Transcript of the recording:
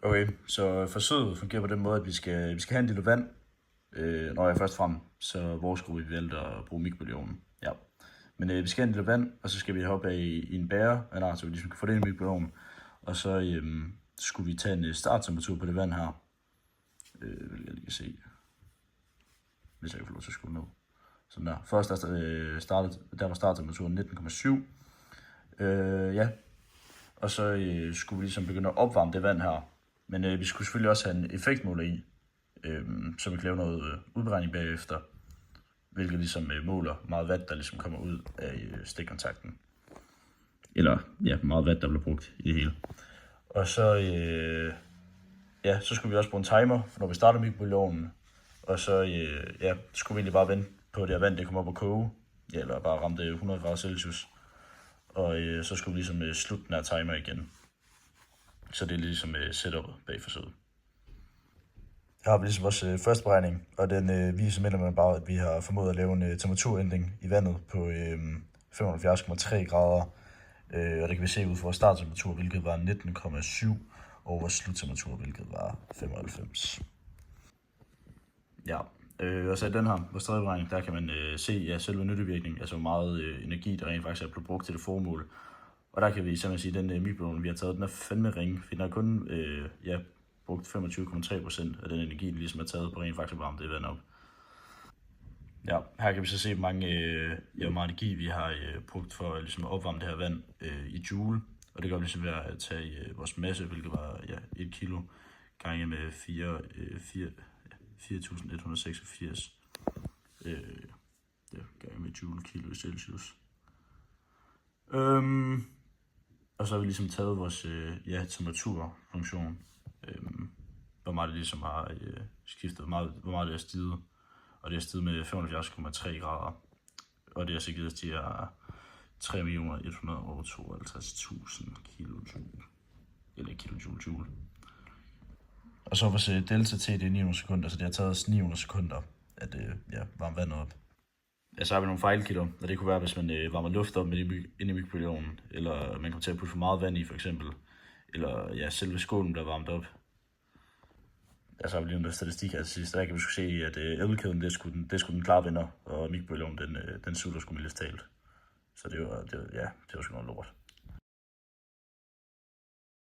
Okay, så forsøget fungerer på den måde, at vi skal have en lille vand, når jeg er først frem, så vores gruppe vi valgte at bruge mikrobølgeovnen. Ja. Men vi skal have en lille vand, og så skal vi hoppe af i en bære, så vi ligesom kan få det ind i mikrobølgeovnen. Og så skulle vi tage en starttemperatur på det vand her, hvilket jeg lige kan se, hvis jeg kan få lov til at skrue ned. Sådan der. Først der var starttemperaturen 19,7. Ja. Og så skulle vi ligesom begynde at opvarme det vand her. Men vi skulle selvfølgelig også have en effektmåler i, så vi kan lave noget udberegning bagefter, hvilket ligesom måler meget vand, der ligesom kommer ud af stikkontakten. Eller ja, meget vand, der bliver brugt i det hele. Og så, så skulle vi også bruge en timer, for når vi starter mikrobølgeovnen. Og så skulle vi egentlig bare vente på, at det her vand det kommer op og koge, eller bare ramme det 100 grader Celsius. Og så skulle vi ligesom slutte den her timer igen. Så det er ligesom setupet bag forsøget. Her har vi ligesom vores første beregning, og den viser simpelthen bare, at vi har formået at lave en temperaturændring i vandet på 75,3 grader. Og det kan vi se ud fra vores starttemperatur, hvilket var 19,7, og vores sluttemperatur, hvilket var 95. Ja, og så i den her, vores tredje beregning, der kan man se selve nyttevirkningen, altså hvor meget energi, der rent faktisk er blevet brugt til det formål. Og der kan vi simpelthen sige, at den mikrobølgeovn, vi har taget, den er fandme ringe, for den har kun brugt 25,3% af den energi, den ligesom er taget på rent faktisk at varme det vand op. Ja, her kan vi så se, hvor meget energi vi har brugt for ligesom at opvarme det her vand i joule. Og det gør vi ligesom ved at tage vores masse, hvilket var 1 kilo, gange med 4.186. Gange med joule kilo i Celsius. Og så har vi ligesom taget vores temperaturfunktion, hvor meget det ligesom har skiftet, hvor meget det er stiget. Og det er stiget med 75,3 grader. Og det har så givet os de her 3.152.000 kilojoule. Eller kilojoule. Og så vores delta T, det er 900 sekunder, så det har taget os 900 sekunder at varme vandet op. Ja, så har vi nogle fejlkilder, og det kunne være, hvis man varmer luft op inde i mikrobølgeovnen, eller man kommer til at putte for meget vand i for eksempel, eller selve skålen bliver varmet op. Ja, så har vi lige noget statistik her til sidst, der kan vi se, at elkæden, det skulle den klare vinder, og mikrobølgeovnen, den sutter sgu mildest talt. Så det var sgu noget lort.